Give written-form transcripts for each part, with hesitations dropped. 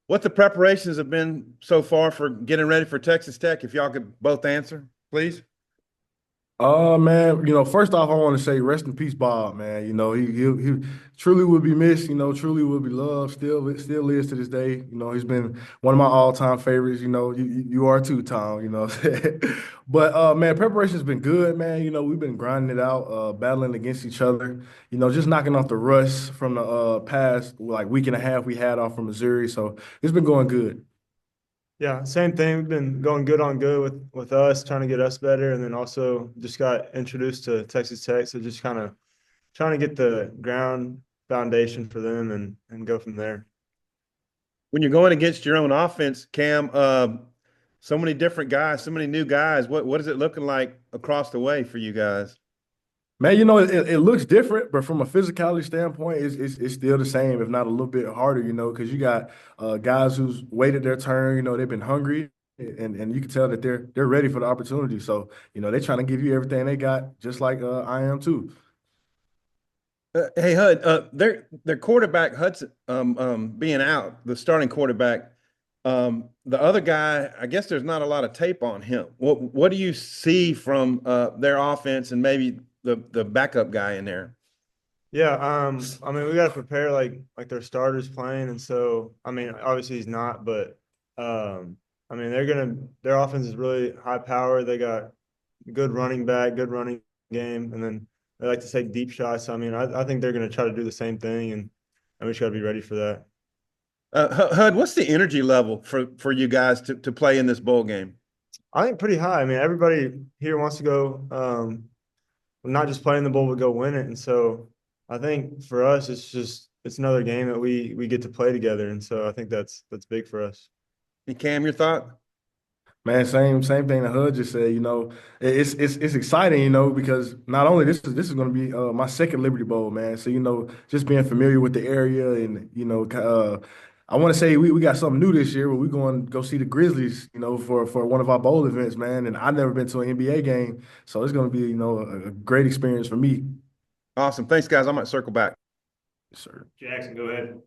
what the preparations have been so far for getting ready for Texas Tech? If y'all could both answer, please. Man, first off, I want to say rest in peace, Bob, man. He truly will be missed, truly will be loved, still is to this day. He's been one of my all-time favorites. You are too, Tom, But man, preparation's been good, man. We've been grinding it out, battling against each other, just knocking off the rust from the past like week and a half we had off from Missouri. So it's been going good. Yeah, same thing. We've been going good on good with us, trying to get us better, and then also just got introduced to Texas Tech, so just kind of trying to get the ground foundation for them and go from there. When you're going against your own offense, Cam, so many different guys, so many new guys. What is it looking like across the way for you guys? Man, it looks different, but from a physicality standpoint, it's still the same, if not a little bit harder, because you got guys who's waited their turn, they've been hungry and you can tell that they're ready for the opportunity. So, they're trying to give you everything they got, just like I am too. Hey Hud, their quarterback Hudson being out, the starting quarterback. The other guy, I guess there's not a lot of tape on him. What do you see from their offense and maybe the backup guy in there? Yeah, I mean we got to prepare like their starters playing, and so I mean obviously he's not, but I mean their offense is really high power. They got good running back, good running game, and then they like to take deep shots. I mean, I think they're going to try to do the same thing, and we just got to be ready for that. Hud, what's the energy level for you guys to play in this bowl game? I think pretty high. I mean, everybody here wants to go, not just play in the bowl, but go win it. And so I think for us, it's another game that we get to play together, and so I think that's big for us. And Cam, your thought? Man, same thing that Hud just said. It's exciting, because not only this is going to be my second Liberty Bowl, man. So just being familiar with the area, and I want to say we got something new this year where we're going to go see the Grizzlies, for one of our bowl events, man. And I've never been to an NBA game, so it's going to be a great experience for me. Awesome. Thanks, guys. I might circle back. Yes, sir. Jackson, go ahead.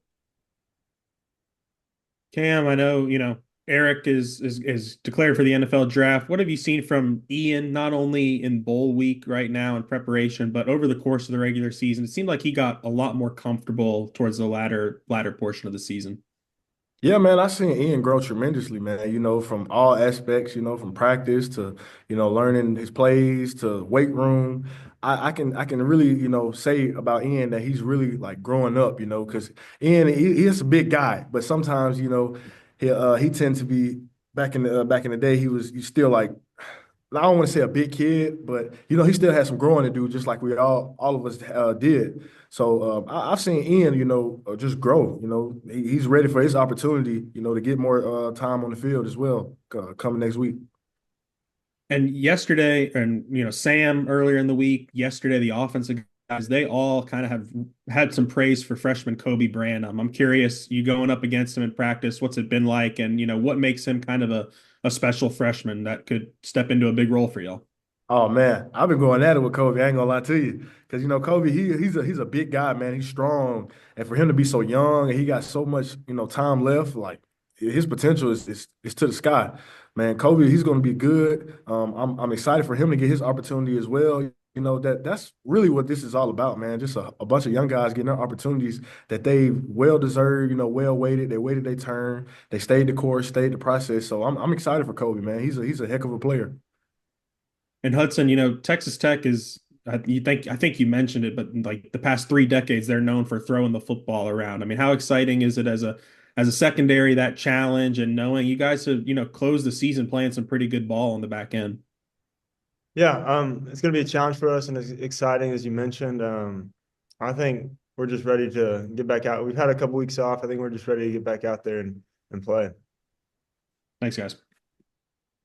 Cam, I know, Eric is declared for the NFL draft. What have you seen from Ian, not only in bowl week right now in preparation, but over the course of the regular season? It seemed like he got a lot more comfortable towards the latter portion of the season. Yeah, man, I've seen Ian grow tremendously, man, from all aspects, from practice to, learning his plays to weight room. I can really, say about Ian that he's really like growing up, because Ian he's a big guy, but sometimes, he tends to be back in the day he's still like I don't want to say a big kid, but he still has some growing to do, just like we all of us did. So I've seen Ian, just grow. He's ready for his opportunity, to get more time on the field as well coming next week. And yesterday, and Sam earlier in the week, yesterday, the offensive guys, they all kind of have had some praise for freshman Kobe Brand. I'm curious, you going up against him in practice, what's it been like, and what makes him kind of a special freshman that could step into a big role for y'all? Oh man, I've been going at it with Kobe. I ain't gonna lie to you, because Kobe, he's a big guy, man. He's strong, and for him to be so young and he got so much time left, like his potential is to the sky, man. Kobe, he's gonna be good. I'm excited for him to get his opportunity as well. That's really what this is all about, man. Just a bunch of young guys getting their opportunities that they well deserved, well waited. They waited their turn. They stayed the course, stayed the process. So I'm excited for Kobe, man. He's a heck of a player. And Hudson, Texas Tech is, I think you mentioned it, but like the past 3 decades, they're known for throwing the football around. I mean, how exciting is it as a secondary, that challenge, and knowing you guys have, closed the season playing some pretty good ball on the back end? Yeah, it's going to be a challenge for us and as exciting as you mentioned. I think we're just ready to get back out. We've had a couple weeks off. I think we're just ready to get back out there and play. Thanks, guys.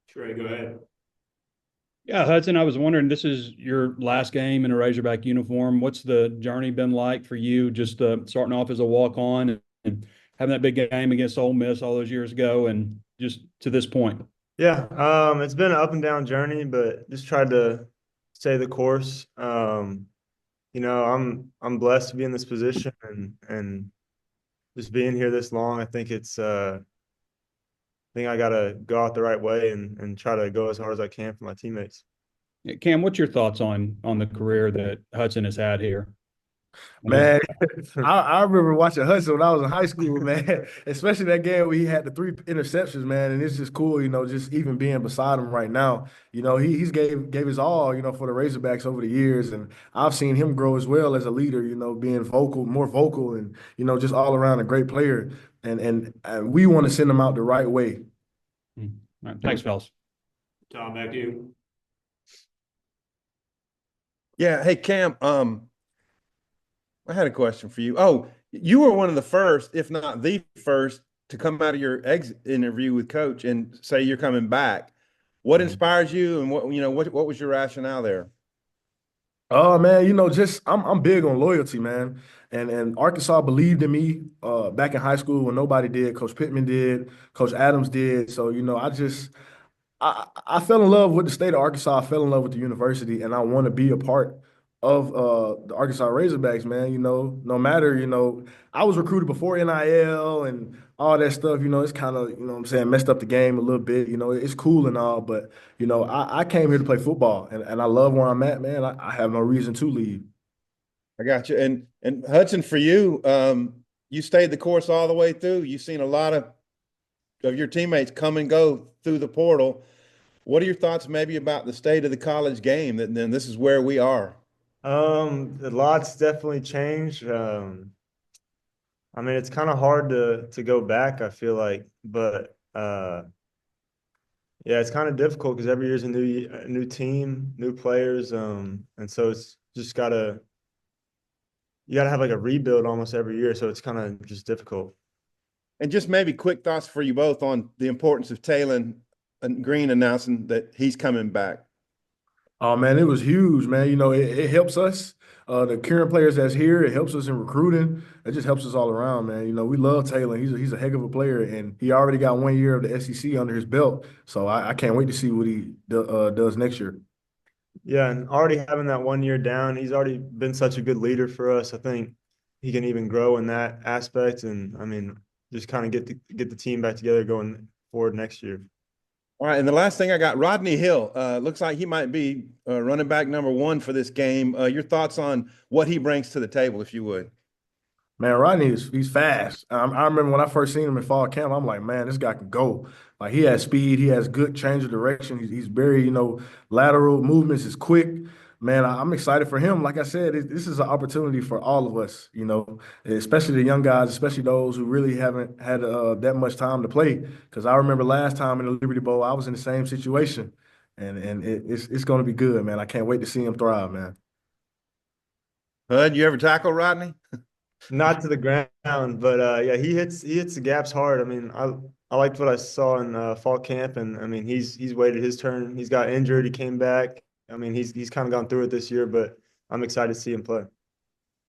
Trey, go ahead. Yeah, Hudson, I was wondering, this is your last game in a Razorback uniform. What's the journey been like for you, just starting off as a walk-on and having that big game against Ole Miss all those years ago and just to this point? Yeah, it's been an up and down journey, but just tried to stay the course. I'm blessed to be in this position and just being here this long, I think I think I gotta go out the right way and try to go as hard as I can for my teammates. Cam, what's your thoughts on the career that Hudson has had here? I mean, Man, I remember watching Hudson when I was in high school, man. Especially that game where he had the 3 interceptions, man. And it's just cool, just even being beside him right now. He's gave his all, for the Razorbacks over the years, and I've seen him grow as well as a leader. Being vocal, more vocal, and just all around a great player. And we want to send him out the right way. all right, thanks, fellas. Tom, back to you. Yeah. Hey, Cam, I had a question for you. Oh, you were one of the first, if not the first, to come out of your exit interview with coach and say you're coming back. What inspires you, and what was your rationale there? Oh man, just I'm big on loyalty, man. And Arkansas believed in me back in high school when nobody did. Coach Pittman did, Coach Adams did. So, I fell in love with the state of Arkansas. I fell in love with the university, and I want to be a part of the Arkansas Razorbacks, man. No matter, I was recruited before NIL and all that stuff. It's kind of, what I'm saying, messed up the game a little bit. It's cool and all, but, I came here to play football, and I love where I'm at, man. I have no reason to leave. I got you. And Hudson, for you, you stayed the course all the way through. You've seen a lot of your teammates come and go through the portal. What are your thoughts maybe about the state of the college game? That then this is where we are. A lot's definitely changed. I mean, it's kind of hard to go back, I feel like, but yeah, it's kind of difficult because every year's a new team, new players, and so it's just you gotta have like a rebuild almost every year, so it's kind of just difficult. And just maybe quick thoughts for you both on the importance of Talon and Green announcing that he's coming back. Oh man, it was huge, man. It helps us, the current players that's here. It helps us in recruiting. It just helps us all around, man. We love Taylor. He's a heck of a player, and he already got 1 year of the SEC under his belt. So I can't wait to see what he does next year. Yeah, and already having that 1 year down, he's already been such a good leader for us. I think he can even grow in that aspect, and I mean, just kind of get the team back together going forward next year. All right, and the last thing I got, Rodney Hill. Looks like he might be running back #1 for this game. Your thoughts on what he brings to the table, if you would. Man, Rodney he's fast. I remember when I first seen him in fall camp, I'm like, man, this guy can go. Like he has speed, he has good change of direction. He's very, lateral movements is quick. Man, I'm excited for him. Like I said, this is an opportunity for all of us, especially the young guys, especially those who really haven't had that much time to play. Because I remember last time in the Liberty Bowl, I was in the same situation, and it's going to be good, man. I can't wait to see him thrive, man. Hud, you ever tackle Rodney? Not to the ground, but yeah, he hits the gaps hard. I mean, I liked what I saw in fall camp, and I mean, he's waited his turn. He's got injured, he came back. I mean, he's kind of gone through it this year, but I'm excited to see him play.